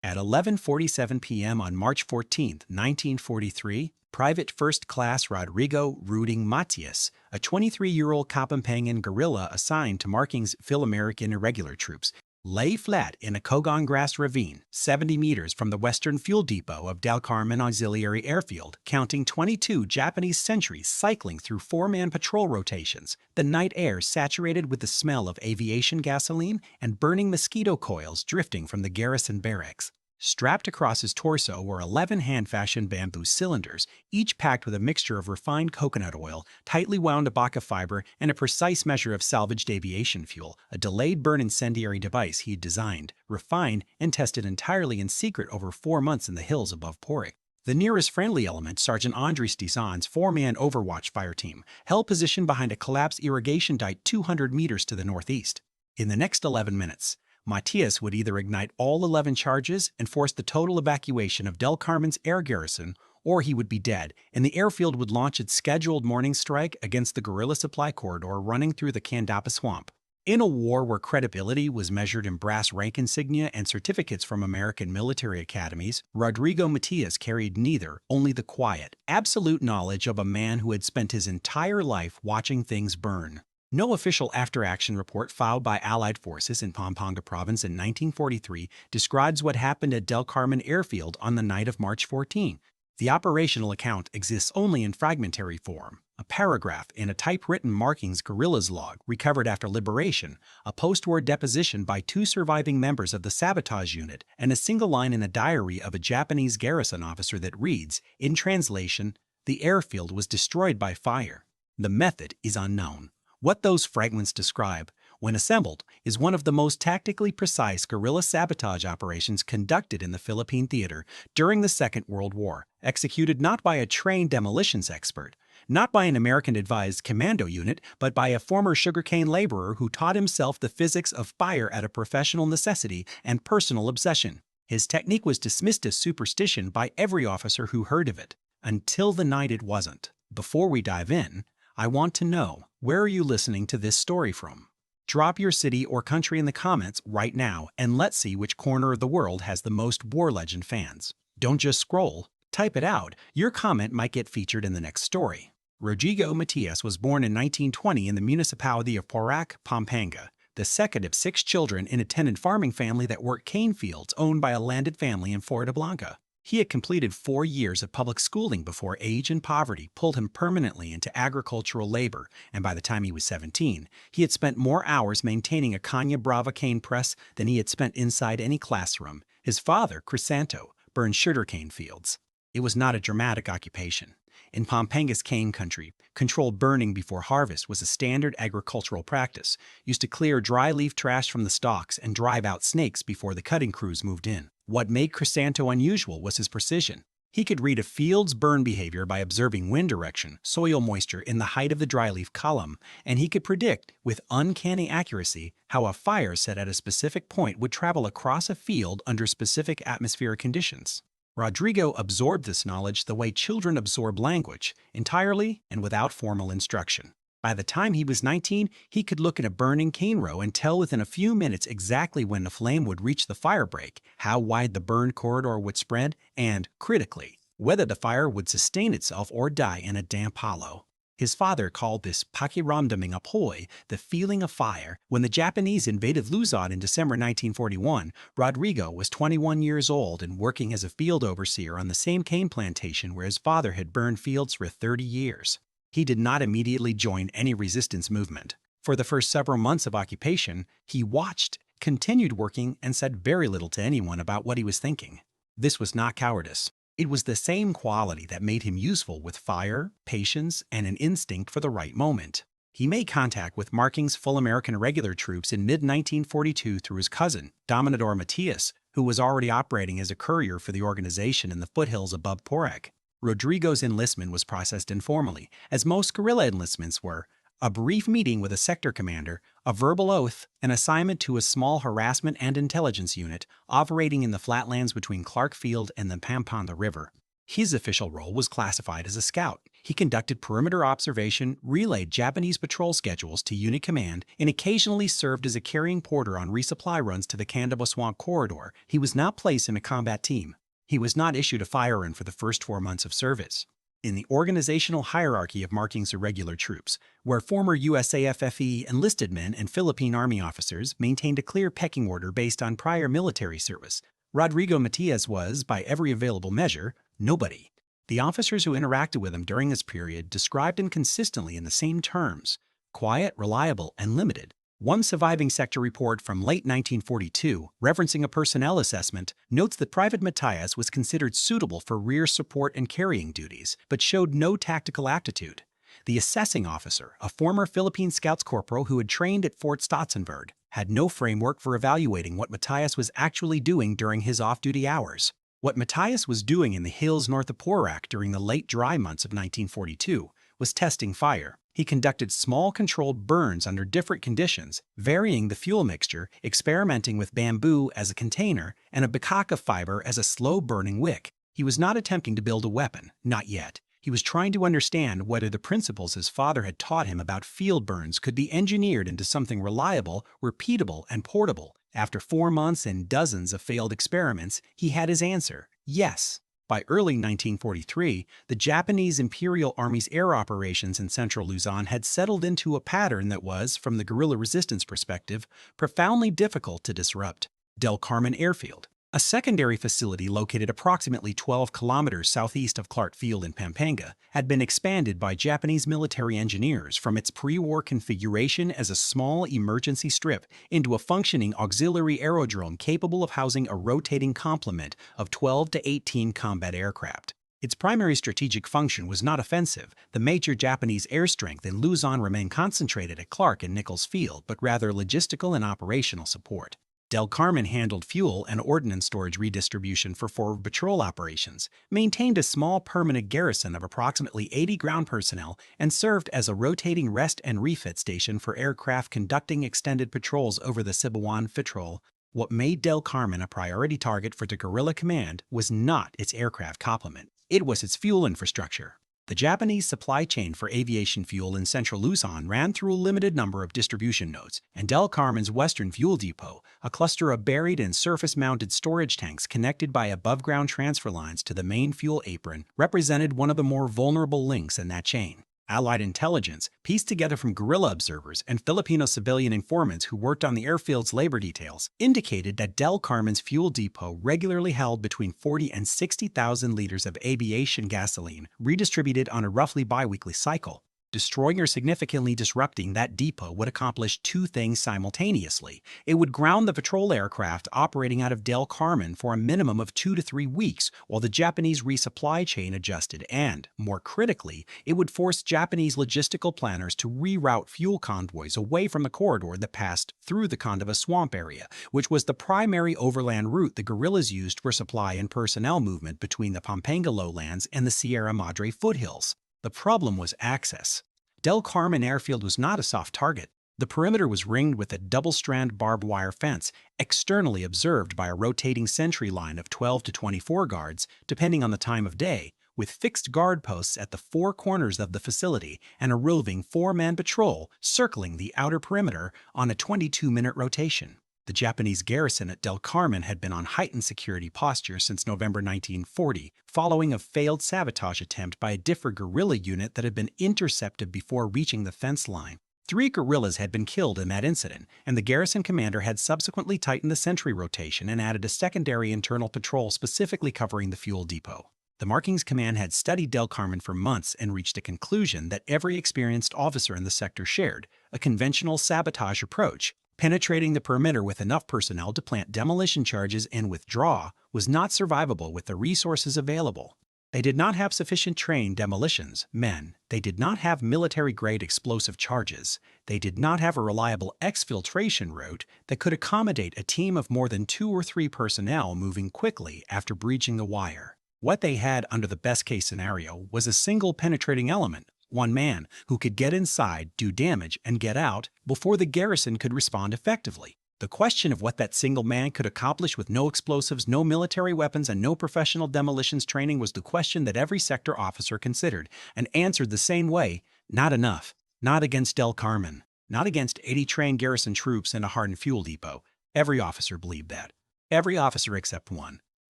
At 11:47 p.m. on March 14, 1943, Private First Class Rodrigo Ruding Matias, a 23-year-old Kapampangan guerrilla assigned to Marking's Phil-American Irregular Troops, lay flat in a Kogon grass ravine 70 meters from the western fuel depot of Del Carmen Auxiliary Airfield, counting 22 Japanese sentries cycling through four-man patrol rotations, the night air saturated with the smell of aviation gasoline and burning mosquito coils drifting from the garrison barracks. Strapped across his torso were 11 hand-fashioned bamboo cylinders, each packed with a mixture of refined coconut oil, tightly wound abaca fiber, and a precise measure of salvaged aviation fuel, a delayed burn incendiary device he'd designed, refined, and tested entirely in secret over 4 months in the hills above Porrick. The nearest friendly element, Sergeant Andres Dizon's four-man Overwatch fire team, held position behind a collapsed irrigation dike 200 meters to the northeast. In the next 11 minutes, Matias would either ignite all 11 charges and force the total evacuation of Del Carmen's air garrison, or he would be dead, and the airfield would launch its scheduled morning strike against the guerrilla supply corridor running through the Candapa swamp. In a war where credibility was measured in brass rank insignia and certificates from American military academies, Rodrigo Matias carried neither, only the quiet, absolute knowledge of a man who had spent his entire life watching things burn. No official after-action report filed by Allied forces in Pampanga province in 1943 describes what happened at Del Carmen Airfield on the night of March 14. The operational account exists only in fragmentary form, a paragraph in a typewritten Markings guerrillas log recovered after liberation, a post-war deposition by 2 surviving members of the Sabotage unit, and a single line in a diary of a Japanese garrison officer that reads, in translation, "The airfield was destroyed by fire." The method is unknown. What those fragments describe, when assembled, is one of the most tactically precise guerrilla sabotage operations conducted in the Philippine theater during the Second World War, executed not by a trained demolitions expert, not by an American-advised commando unit, but by a former sugarcane laborer who taught himself the physics of fire at a professional necessity and personal obsession. His technique was dismissed as superstition by every officer who heard of it, until the night it wasn't. Before we dive in, I want to know, where are you listening to this story from? Drop your city or country in the comments right now, and let's see which corner of the world has the most war legend fans. Don't just scroll, type it out. Your comment might get featured in the next story. Rodrigo Matias was born in 1920 in the municipality of Porac, Pampanga, the second of 6 children in a tenant farming family that worked cane fields owned by a landed family in Floridablanca. He had completed 4 years of public schooling before age and poverty pulled him permanently into agricultural labor, and by the time he was 17, he had spent more hours maintaining a Caña Brava cane press than he had spent inside any classroom. His father, Crisanto, burned sugarcane fields. It was not a dramatic occupation. In Pampanga's cane country, controlled burning before harvest was a standard agricultural practice, used to clear dry leaf trash from the stalks and drive out snakes before the cutting crews moved in. What made Crisanto unusual was his precision. He could read a field's burn behavior by observing wind direction, soil moisture in the height of the dryleaf column, and he could predict, with uncanny accuracy, how a fire set at a specific point would travel across a field under specific atmospheric conditions. Rodrigo absorbed this knowledge the way children absorb language, entirely and without formal instruction. By the time he was 19, he could look at a burning cane row and tell within a few minutes exactly when the flame would reach the fire break, how wide the burn corridor would spread, and, critically, whether the fire would sustain itself or die in a damp hollow. His father called this pakiramdaming apoy, the feeling of fire. When the Japanese invaded Luzon in December 1941, Rodrigo was 21 years old and working as a field overseer on the same cane plantation where his father had burned fields for 30 years. He did not immediately join any resistance movement. For the first several months of occupation, he watched, continued working, and said very little to anyone about what he was thinking. This was not cowardice. It was the same quality that made him useful with fire, patience, and an instinct for the right moment. He made contact with Marking's full American Irregular Troops in mid-1942 through his cousin, Dominador Matias, who was already operating as a courier for the organization in the foothills above Porac. Rodrigo's enlistment was processed informally, as most guerrilla enlistments were: a brief meeting with a sector commander, a verbal oath, an assignment to a small harassment and intelligence unit operating in the flatlands between Clark Field and the Pampanga River. His official role was classified as a scout. He conducted perimeter observation, relayed Japanese patrol schedules to unit command, and occasionally served as a carrying porter on resupply runs to the Candaba Swamp corridor. He was not placed in a combat team. He was not issued a firearm for the first 4 months of service. In the organizational hierarchy of Marking's irregular troops, where former USAFFE enlisted men and Philippine Army officers maintained a clear pecking order based on prior military service, Rodrigo Matias was, by every available measure, nobody. The officers who interacted with him during this period described him consistently in the same terms: quiet, reliable, and limited. One surviving sector report from late 1942, referencing a personnel assessment, notes that Private Matias was considered suitable for rear support and carrying duties, but showed no tactical aptitude. The assessing officer, a former Philippine Scouts corporal who had trained at Fort Stotzenberg, had no framework for evaluating what Matias was actually doing during his off-duty hours. What Matias was doing in the hills north of Porac during the late dry months of 1942 was testing fire. He conducted small controlled burns under different conditions, varying the fuel mixture, experimenting with bamboo as a container and a bakaka fiber as a slow-burning wick. He was not attempting to build a weapon, not yet. He was trying to understand whether the principles his father had taught him about field burns could be engineered into something reliable, repeatable, and portable. After 4 months and dozens of failed experiments, he had his answer: yes. By early 1943, the Japanese Imperial Army's air operations in central Luzon had settled into a pattern that was, from the guerrilla resistance perspective, profoundly difficult to disrupt. Del Carmen Airfield, a secondary facility located approximately 12 kilometers southeast of Clark Field in Pampanga, had been expanded by Japanese military engineers from its pre-war configuration as a small emergency strip into a functioning auxiliary aerodrome capable of housing a rotating complement of 12 to 18 combat aircraft. Its primary strategic function was not offensive. The major Japanese air strength in Luzon remained concentrated at Clark and Nichols Field, but rather logistical and operational support. Del Carmen handled fuel and ordnance storage redistribution for forward patrol operations, maintained a small permanent garrison of approximately 80 ground personnel, and served as a rotating rest and refit station for aircraft conducting extended patrols over the Cebuano Patrol. What made Del Carmen a priority target for the guerrilla command was not its aircraft complement. It was its fuel infrastructure. The Japanese supply chain for aviation fuel in central Luzon ran through a limited number of distribution nodes, and Del Carmen's Western Fuel Depot, a cluster of buried and surface-mounted storage tanks connected by above-ground transfer lines to the main fuel apron, represented one of the more vulnerable links in that chain. Allied intelligence, pieced together from guerrilla observers and Filipino civilian informants who worked on the airfield's labor details, indicated that Del Carmen's fuel depot regularly held between 40 and 60,000 liters of aviation gasoline, redistributed on a roughly biweekly cycle. Destroying or significantly disrupting that depot would accomplish two things simultaneously. It would ground the patrol aircraft operating out of Del Carmen for a minimum of 2 to 3 weeks while the Japanese resupply chain adjusted, and, more critically, it would force Japanese logistical planners to reroute fuel convoys away from the corridor that passed through the Candaba Swamp area, which was the primary overland route the guerrillas used for supply and personnel movement between the Pampanga lowlands and the Sierra Madre foothills. The problem was access. Del Carmen Airfield was not a soft target. The perimeter was ringed with a double-strand barbed wire fence, externally observed by a rotating sentry line of 12 to 24 guards, depending on the time of day, with fixed guard posts at the 4 corners of the facility and a roving 4-man patrol circling the outer perimeter on a 22-minute rotation. The Japanese garrison at Del Carmen had been on heightened security posture since November 1940, following a failed sabotage attempt by a different guerrilla unit that had been intercepted before reaching the fence line. 3 guerrillas had been killed in that incident, and the garrison commander had subsequently tightened the sentry rotation and added a secondary internal patrol specifically covering the fuel depot. The Markings Command had studied Del Carmen for months and reached a conclusion that every experienced officer in the sector shared: a conventional sabotage approach. Penetrating the perimeter with enough personnel to plant demolition charges and withdraw was not survivable with the resources available. They did not have sufficient trained demolitions men. They did not have military-grade explosive charges. They did not have a reliable exfiltration route that could accommodate a team of more than 2 or 3 personnel moving quickly after breaching the wire. What they had under the best-case scenario was a single penetrating element, one man who could get inside, do damage, and get out before the garrison could respond effectively. The question of what that single man could accomplish with no explosives, no military weapons, and no professional demolitions training was the question that every sector officer considered, and answered the same way: not enough. Not against Del Carmen. Not against 80 trained garrison troops and a hardened fuel depot. Every officer believed that. Every officer except one.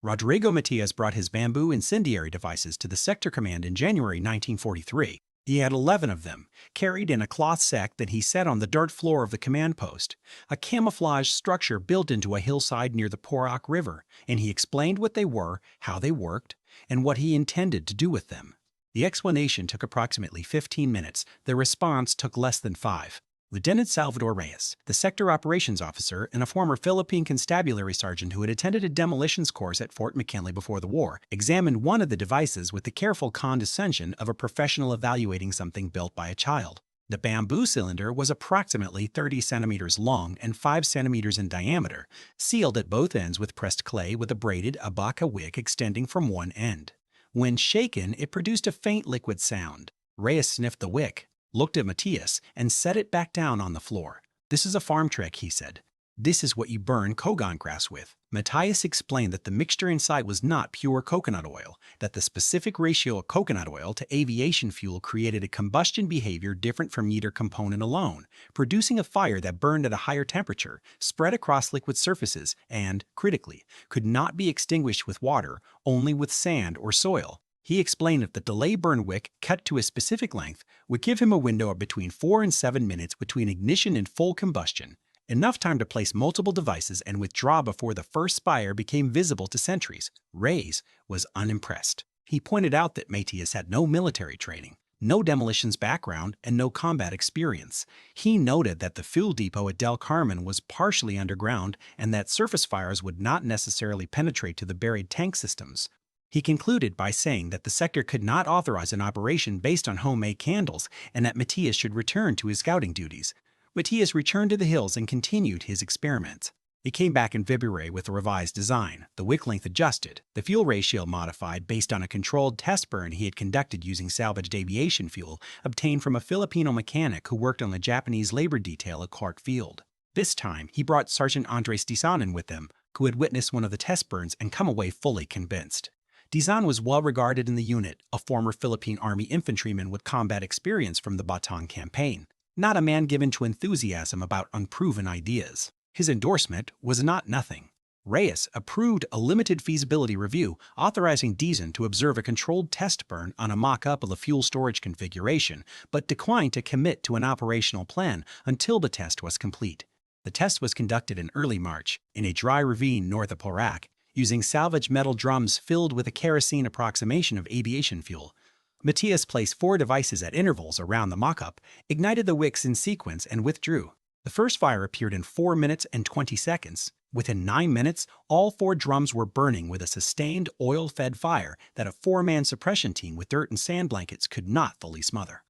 Rodrigo Matias brought his bamboo incendiary devices to the sector command in January 1943. He had 11 of them, carried in a cloth sack that he set on the dirt floor of the command post, a camouflage structure built into a hillside near the Porac River, and he explained what they were, how they worked, and what he intended to do with them. The explanation took approximately 15 minutes. The response took less than 5. Lieutenant Salvador Reyes, the sector operations officer and a former Philippine constabulary sergeant who had attended a demolitions course at Fort McKinley before the war, examined one of the devices with the careful condescension of a professional evaluating something built by a child. The bamboo cylinder was approximately 30 centimeters long and 5 centimeters in diameter, sealed at both ends with pressed clay with a braided abaca wick extending from one end. When shaken, it produced a faint liquid sound. Reyes sniffed the wick, looked at Matias, and set it back down on the floor. "This is a farm trick," he said. "This is what you burn kogan grass with." Matias explained that the mixture inside was not pure coconut oil, that the specific ratio of coconut oil to aviation fuel created a combustion behavior different from either component alone, producing a fire that burned at a higher temperature, spread across liquid surfaces, and, critically, could not be extinguished with water, only with sand or soil. He explained that the delay burn wick, cut to a specific length, would give him a window of between 4 and 7 minutes between ignition and full combustion, enough time to place multiple devices and withdraw before the first spire became visible to sentries. Reyes was unimpressed. He pointed out that Matias had no military training, no demolitions background, and no combat experience. He noted that the fuel depot at Del Carmen was partially underground and that surface fires would not necessarily penetrate to the buried tank systems. He concluded by saying that the sector could not authorize an operation based on homemade candles and that Matias should return to his scouting duties. Matias returned to the hills and continued his experiments. He came back in February with a revised design, the wick length adjusted, the fuel ratio modified based on a controlled test burn he had conducted using salvaged aviation fuel obtained from a Filipino mechanic who worked on the Japanese labor detail at Clark Field. This time, he brought Sergeant Andres Dizanin with him, who had witnessed one of the test burns and come away fully convinced. Dizan was well regarded in the unit, a former Philippine Army infantryman with combat experience from the Bataan campaign, not a man given to enthusiasm about unproven ideas. His endorsement was not nothing. Reyes approved a limited feasibility review authorizing Dizan to observe a controlled test burn on a mock-up of the fuel storage configuration, but declined to commit to an operational plan until the test was complete. The test was conducted in early March, in a dry ravine north of Porac, using salvaged metal drums filled with a kerosene approximation of aviation fuel. Matias placed 4 devices at intervals around the mock-up, ignited the wicks in sequence, and withdrew. The first fire appeared in 4 minutes and 20 seconds. Within 9 minutes, all 4 drums were burning with a sustained oil-fed fire that a 4-man suppression team with dirt and sand blankets could not fully smother.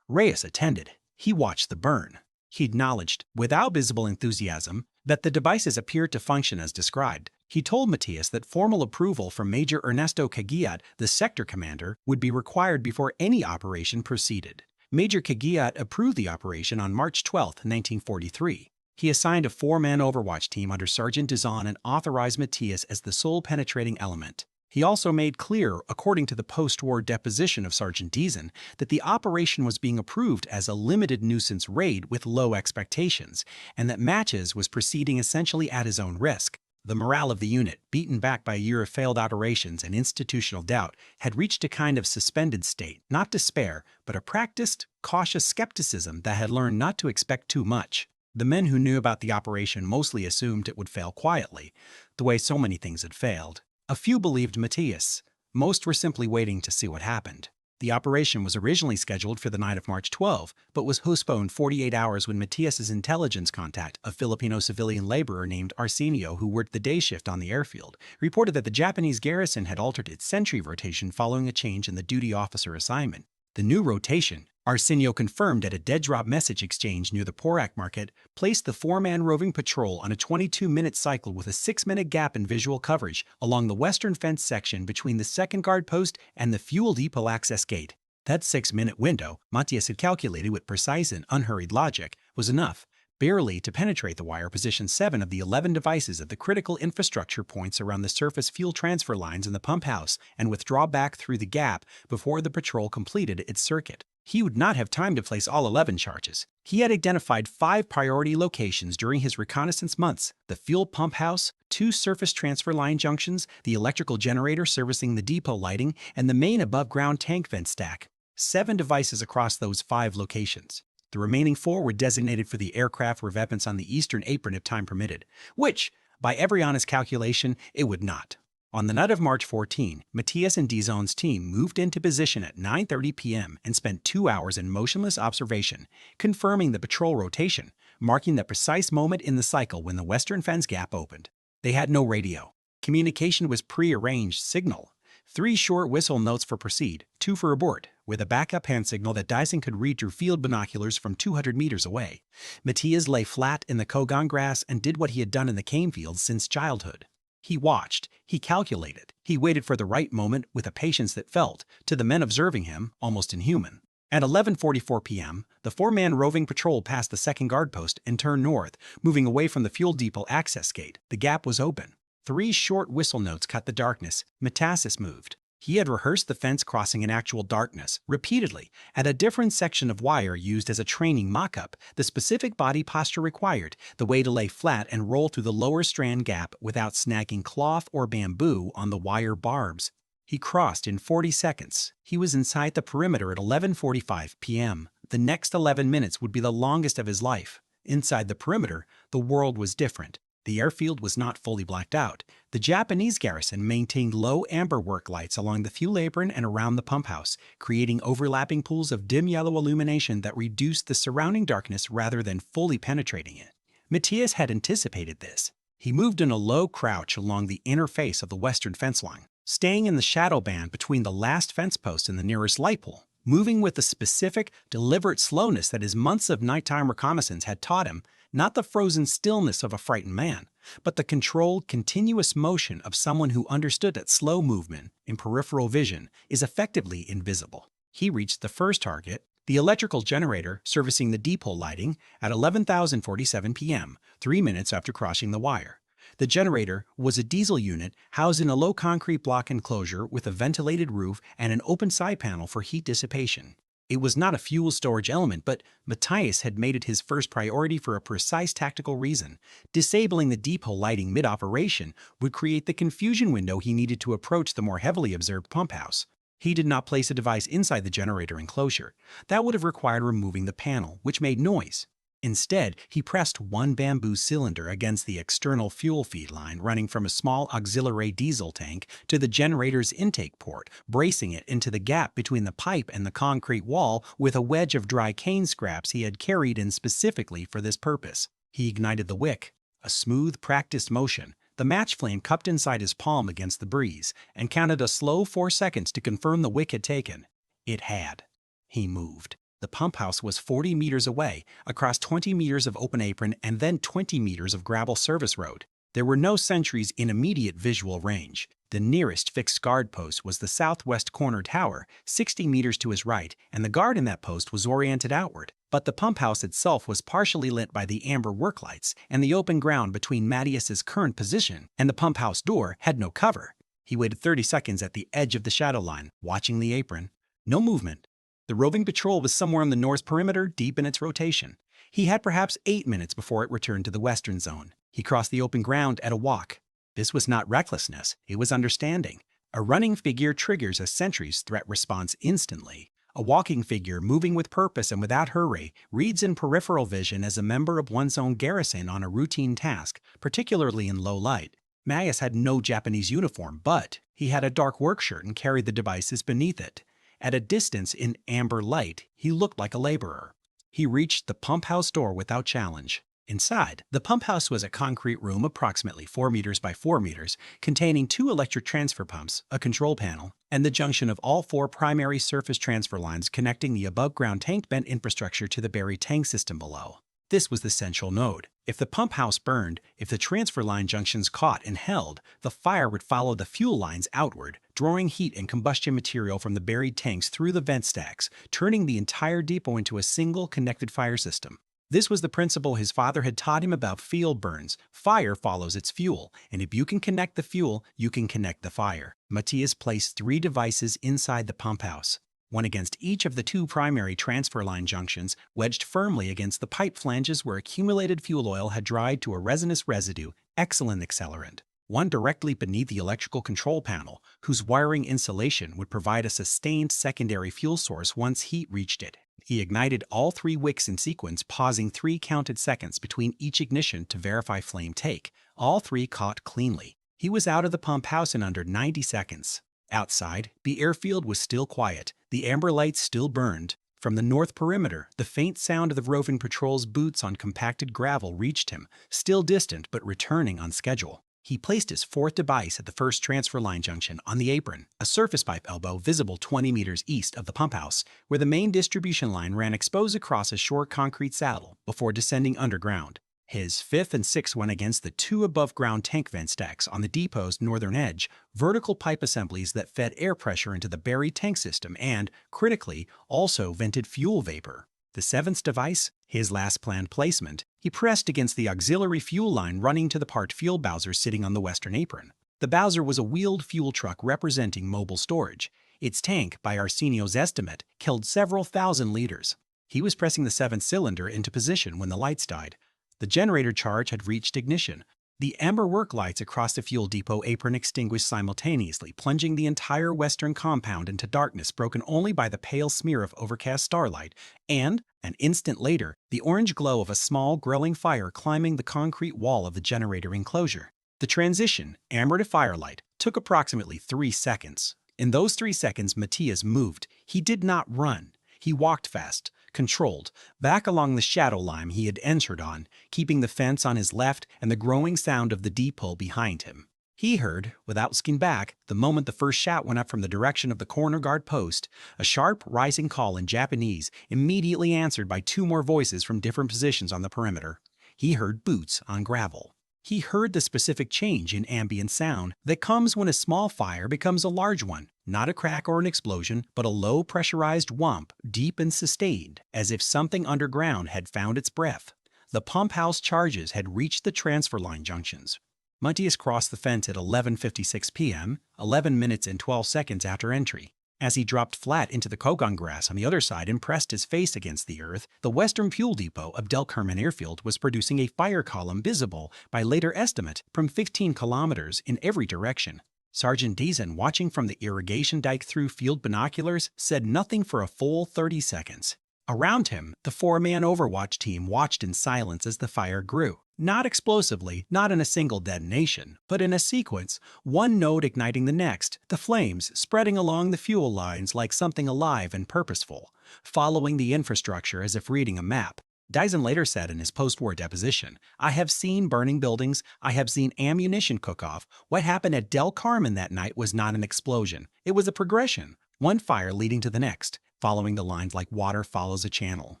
Reyes attended. He watched the burn. He acknowledged, without visible enthusiasm, that the devices appeared to function as described. He told Matias that formal approval from Major Ernesto Caguiat, the sector commander, would be required before any operation proceeded. Major Caguiat approved the operation on March 12, 1943. He assigned a 4-man overwatch team under Sergeant Dizan and authorized Matias as the sole penetrating element. He also made clear, according to the post-war deposition of Sergeant Dizan, that the operation was being approved as a limited nuisance raid with low expectations, and that Matches was proceeding essentially at his own risk. The morale of the unit, beaten back by a year of failed operations and institutional doubt, had reached a kind of suspended state, not despair, but a practiced, cautious skepticism that had learned not to expect too much. The men who knew about the operation mostly assumed it would fail quietly, the way so many things had failed. A few believed Matias. Most were simply waiting to see what happened. The operation was originally scheduled for the night of March 12, but was postponed 48 hours when Matias's intelligence contact, a Filipino civilian laborer named Arsenio who worked the day shift on the airfield, reported that the Japanese garrison had altered its sentry rotation following a change in the duty officer assignment. The new rotation, Arsenio confirmed at a dead-drop message exchange near the Porac market, placed the 4-man roving patrol on a 22-minute cycle with a 6-minute gap in visual coverage along the western fence section between the second guard post and the fuel depot access gate. That 6-minute window, Matias had calculated with precise and unhurried logic, was enough. barely to penetrate the wire, positioned 7 of the 11 devices at the critical infrastructure points around the surface fuel transfer lines in the pump house and withdraw back through the gap before the patrol completed its circuit. He would not have time to place all 11 charges. He had identified 5 priority locations during his reconnaissance months: the fuel pump house, 2 surface transfer line junctions, the electrical generator servicing the depot lighting, and the main above-ground tank vent stack. 7 devices across those 5 locations. The remaining 4 were designated for the aircraft revetments on the eastern apron if time permitted, which, by every honest calculation, it would not. On the night of March 14, Matias and Dizon's team moved into position at 9:30 p.m. and spent 2 hours in motionless observation, confirming the patrol rotation, marking the precise moment in the cycle when the western fence gap opened. They had no radio. Communication was pre-arranged signal. 3 short whistle notes for proceed, 2 for abort, with a backup hand signal that Dyson could read through field binoculars from 200 meters away. Matias lay flat in the Kogon grass and did what he had done in the cane fields since childhood. He watched, he calculated, he waited for the right moment with a patience that felt, to the men observing him, almost inhuman. At 11:44 p.m., the 4-man roving patrol passed the second guard post and turned north, moving away from the fuel depot access gate. The gap was open. 3 short whistle notes cut the darkness. Matias moved. He had rehearsed the fence crossing in actual darkness, repeatedly, at a different section of wire used as a training mock-up, the specific body posture required, the way to lay flat and roll through the lower strand gap without snagging cloth or bamboo on the wire barbs. He crossed in 40 seconds. He was inside the perimeter at 11:45 p.m. The next 11 minutes would be the longest of his life. Inside the perimeter, the world was different. The airfield was not fully blacked out. The Japanese garrison maintained low amber work lights along the fuel apron and around the pump house, creating overlapping pools of dim yellow illumination that reduced the surrounding darkness rather than fully penetrating it. Matias had anticipated this. He moved in a low crouch along the inner face of the western fence line, staying in the shadow band between the last fence post and the nearest light pole, moving with the specific, deliberate slowness that his months of nighttime reconnaissance had taught him, not the frozen stillness of a frightened man, but the controlled, continuous motion of someone who understood that slow movement, in peripheral vision, is effectively invisible. He reached the first target, the electrical generator servicing the depot lighting, at 11:47 p.m., 3 minutes after crossing the wire. The generator was a diesel unit housed in a low concrete block enclosure with a ventilated roof and an open side panel for heat dissipation. It was not a fuel storage element, but Matias had made it his first priority for a precise tactical reason. Disabling the depot lighting mid-operation would create the confusion window he needed to approach the more heavily observed pump house. He did not place a device inside the generator enclosure. That would have required removing the panel, which made noise. Instead, he pressed 1 bamboo cylinder against the external fuel feed line running from a small auxiliary diesel tank to the generator's intake port, bracing it into the gap between the pipe and the concrete wall with a wedge of dry cane scraps he had carried in specifically for this purpose. He ignited the wick, a smooth, practiced motion. The match flame cupped inside his palm against the breeze, and counted a slow 4 seconds to confirm the wick had taken. It had. He moved. The pump house was 40 meters away, across 20 meters of open apron and then 20 meters of gravel service road. There were no sentries in immediate visual range. The nearest fixed guard post was the southwest corner tower, 60 meters to his right, and the guard in that post was oriented outward. But the pump house itself was partially lit by the amber work lights, and the open ground between Matias's current position and the pump house door had no cover. He waited 30 seconds at the edge of the shadow line, watching the apron. No movement. The roving patrol was somewhere on the north perimeter, deep in its rotation. He had perhaps 8 minutes before it returned to the western zone. He crossed the open ground at a walk. This was not recklessness, it was understanding. A running figure triggers a sentry's threat response instantly. A walking figure, moving with purpose and without hurry, reads in peripheral vision as a member of one's own garrison on a routine task, particularly in low light. Matias had no Japanese uniform, but he had a dark work shirt and carried the devices beneath it. At a distance in amber light, he looked like a laborer. He reached the pump house door without challenge. Inside, the pump house was a concrete room approximately 4 meters by 4 meters, containing 2 electric transfer pumps, a control panel, and the junction of all 4 primary surface transfer lines connecting the above-ground tank vent infrastructure to the buried tank system below. This was the central node. If the pump house burned, if the transfer line junctions caught and held, the fire would follow the fuel lines outward, drawing heat and combustion material from the buried tanks through the vent stacks, turning the entire depot into a single connected fire system. This was the principle his father had taught him about field burns. Fire follows its fuel, and if you can connect the fuel, you can connect the fire. Matias placed 3 devices inside the pump house, one against each of the 2 primary transfer line junctions, wedged firmly against the pipe flanges where accumulated fuel oil had dried to a resinous residue, excellent accelerant. One directly beneath the electrical control panel, whose wiring insulation would provide a sustained secondary fuel source once heat reached it. He ignited all 3 wicks in sequence, pausing 3 counted seconds between each ignition to verify flame take. All 3 caught cleanly. He was out of the pump house in under 90 seconds. Outside, the airfield was still quiet. The amber lights still burned. From the north perimeter, the faint sound of the roving patrol's boots on compacted gravel reached him, still distant but returning on schedule. He placed his 4th device at the first transfer line junction on the apron, a surface pipe elbow visible 20 meters east of the pump house, where the main distribution line ran exposed across a short concrete saddle before descending underground. His 5th and 6th went against the 2 above-ground tank vent stacks on the depot's northern edge, vertical pipe assemblies that fed air pressure into the buried tank system and, critically, also vented fuel vapor. The 7th device, his last planned placement, he pressed against the auxiliary fuel line running to the parked fuel Bowser sitting on the western apron. The Bowser was a wheeled fuel truck representing mobile storage. Its tank, by Arsenio's estimate, held several thousand liters. He was pressing the 7th cylinder into position when the lights died. The generator charge had reached ignition. The amber work lights across the fuel depot apron extinguished simultaneously, plunging the entire western compound into darkness broken only by the pale smear of overcast starlight, and, an instant later, the orange glow of a small, growing fire climbing the concrete wall of the generator enclosure. The transition, amber to firelight, took approximately 3 seconds. In those 3 seconds, Matias moved. He did not run. He walked fast, controlled, back along the shadow line he had entered on, keeping the fence on his left and the growing sound of the depot behind him. He heard, without looking back, the moment the first shot went up from the direction of the corner guard post, a sharp, rising call in Japanese, immediately answered by 2 more voices from different positions on the perimeter. He heard boots on gravel. He heard the specific change in ambient sound that comes when a small fire becomes a large one, not a crack or an explosion, but a low pressurized whomp, deep and sustained, as if something underground had found its breath. The pump house charges had reached the transfer line junctions. Matias crossed the fence at 11:56 p.m., 11 minutes and 12 seconds after entry. As he dropped flat into the kogon grass on the other side and pressed his face against the earth, the western fuel depot of Carmen Airfield was producing a fire column visible, by later estimate, from 15 kilometers in every direction. Sergeant Deason, watching from the irrigation dike through field binoculars, said nothing for a full 30 seconds. Around him, the 4-man Overwatch team watched in silence as the fire grew. Not explosively, not in a single detonation, but in a sequence, one node igniting the next, the flames spreading along the fuel lines like something alive and purposeful, following the infrastructure as if reading a map. Dyson later said in his post-war deposition, "I have seen burning buildings, I have seen ammunition cook-off. What happened at Carmen that night was not an explosion. It was a progression, one fire leading to the next, following the lines like water follows a channel.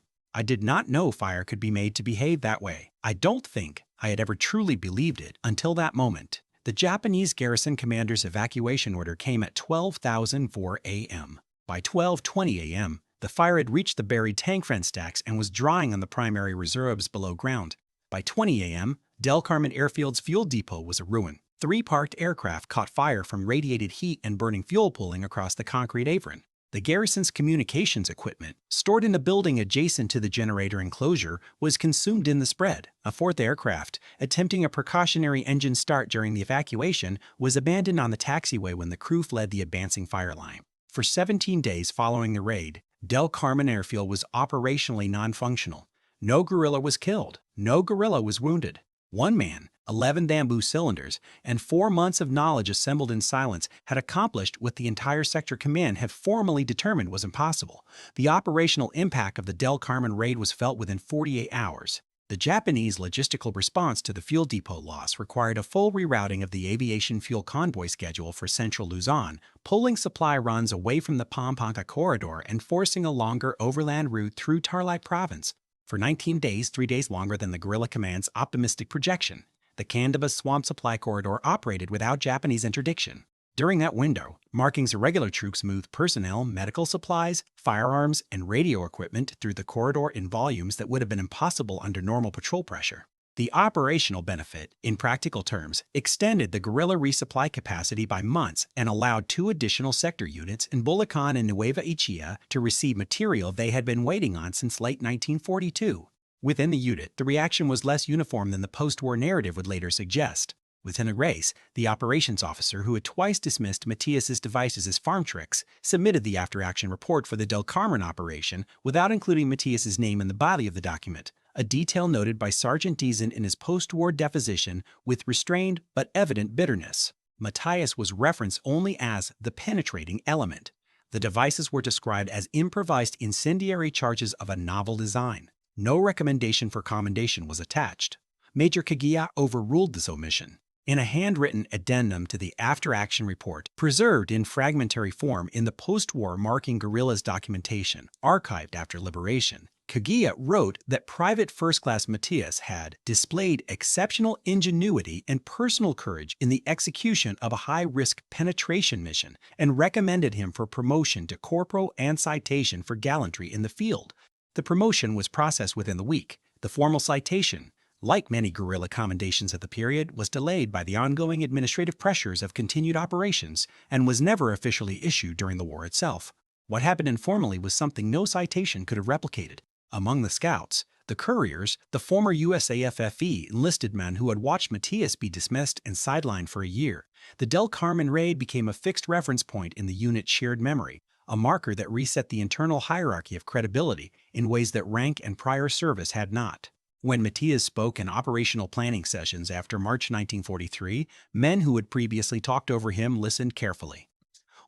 I did not know fire could be made to behave that way. I don't think I had ever truly believed it until that moment." The Japanese garrison commander's evacuation order came at 12:04 a.m. By 12:20 a.m., the fire had reached the buried tank vent stacks and was drying on the primary reserves below ground. By 20 a.m., Carmen Airfield's fuel depot was a ruin. 3 parked aircraft caught fire from radiated heat and burning fuel pooling across the concrete apron. The garrison's communications equipment, stored in a building adjacent to the generator enclosure, was consumed in the spread. A 4th aircraft, attempting a precautionary engine start during the evacuation, was abandoned on the taxiway when the crew fled the advancing fire line. For 17 days following the raid, Carmen Airfield was operationally non-functional. No guerrilla was killed. No guerrilla was wounded. 1 man, 11 bamboo cylinders, and 4 months of knowledge assembled in silence had accomplished what the entire sector command had formally determined was impossible. The operational impact of the Carmen raid was felt within 48 hours. The Japanese logistical response to the fuel depot loss required a full rerouting of the aviation fuel convoy schedule for central Luzon, pulling supply runs away from the Pampanga corridor and forcing a longer overland route through Tarlac province. For 19 days, 3 days longer than the guerrilla command's optimistic projection, the Candaba Swamp Supply Corridor operated without Japanese interdiction. During that window, Marking's irregular troops moved personnel, medical supplies, firearms, and radio equipment through the corridor in volumes that would have been impossible under normal patrol pressure. The operational benefit, in practical terms, extended the guerrilla resupply capacity by months and allowed 2 additional sector units in Bulacan and Nueva Ecija to receive material they had been waiting on since late 1942. Within the unit, the reaction was less uniform than the post-war narrative would later suggest. Lieutenant Reyes, the operations officer who had twice dismissed Matias's devices as farm tricks, submitted the after-action report for the Del Carmen operation without including Matias's name in the body of the document, a detail noted by Sergeant Deason in his post-war deposition with restrained but evident bitterness. Matias was referenced only as the penetrating element. The devices were described as improvised incendiary charges of a novel design. No recommendation for commendation was attached. Major Kaguya overruled this omission. In a handwritten addendum to the after-action report, preserved in fragmentary form in the post-war Marking Guerrillas documentation, archived after liberation, Kaguya wrote that Private First Class Matias had displayed exceptional ingenuity and personal courage in the execution of a high-risk penetration mission and recommended him for promotion to corporal and citation for gallantry in the field. The promotion was processed within the week. The formal citation, like many guerrilla commendations at the period, was delayed by the ongoing administrative pressures of continued operations and was never officially issued during the war itself. What happened informally was something no citation could have replicated. Among the scouts, the couriers, the former USAFFE enlisted men who had watched Matias be dismissed and sidelined for a year, the Del Carmen raid became a fixed reference point in the unit's shared memory, a marker that reset the internal hierarchy of credibility in ways that rank and prior service had not. When Matias spoke in operational planning sessions after March 1943, men who had previously talked over him listened carefully.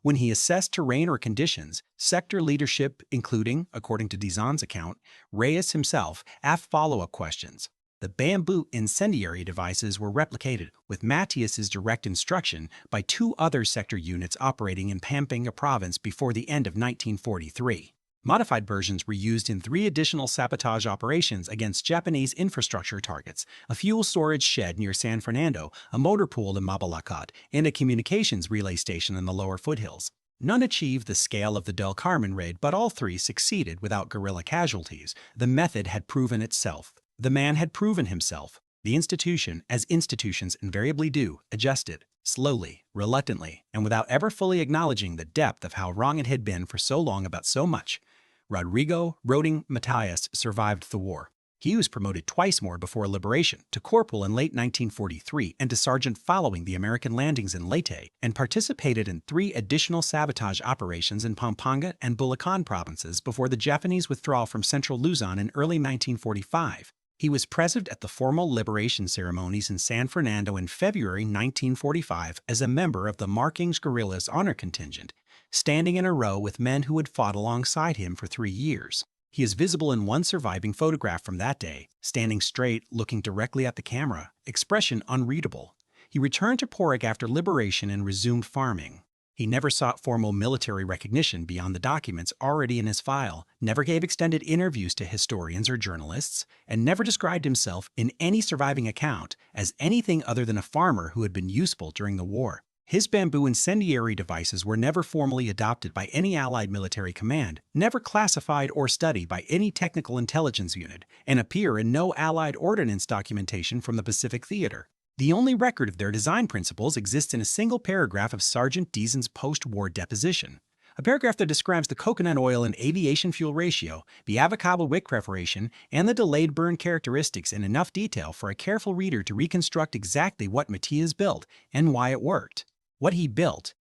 When he assessed terrain or conditions, sector leadership, including, according to Dizon's account, Reyes himself, asked follow-up questions. The bamboo incendiary devices were replicated, with Matias's direct instruction, by 2 other sector units operating in Pampanga province before the end of 1943. Modified versions were used in 3 additional sabotage operations against Japanese infrastructure targets, a fuel storage shed near San Fernando, a motor pool in Mabalacat, and a communications relay station in the lower foothills. None achieved the scale of the Del Carmen raid, but all 3 succeeded without guerrilla casualties. The method had proven itself. The man had proven himself. The institution, as institutions invariably do, adjusted, slowly, reluctantly, and without ever fully acknowledging the depth of how wrong it had been for so long about so much. Rodrigo Roding Matias survived the war. He was promoted twice more before liberation, to corporal in late 1943 and to sergeant following the American landings in Leyte, and participated in 3 additional sabotage operations in Pampanga and Bulacan provinces before the Japanese withdrawal from central Luzon in early 1945. He was present at the formal liberation ceremonies in San Fernando in February 1945 as a member of the Markings Guerrillas Honor Contingent, standing in a row with men who had fought alongside him for 3 years. He is visible in one surviving photograph from that day, standing straight, looking directly at the camera, expression unreadable. He returned to Porac after liberation and resumed farming. He never sought formal military recognition beyond the documents already in his file, never gave extended interviews to historians or journalists, and never described himself in any surviving account as anything other than a farmer who had been useful during the war. His bamboo incendiary devices were never formally adopted by any Allied military command, never classified or studied by any technical intelligence unit, and appear in no Allied ordnance documentation from the Pacific Theater. The only record of their design principles exists in a single paragraph of Sergeant Deason's post-war deposition, a paragraph that describes the coconut oil and aviation fuel ratio, the avocado wick preparation, and the delayed burn characteristics in enough detail for a careful reader to reconstruct exactly what Matias built and why it worked. What he built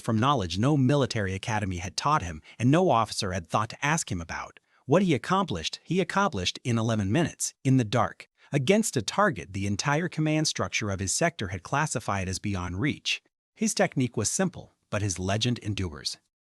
from knowledge no military academy had taught him and no officer had thought to ask him about. What he accomplished in 11 minutes, in the dark, against a target the entire command structure of his sector had classified as beyond reach. His technique was simple, but his legend endures.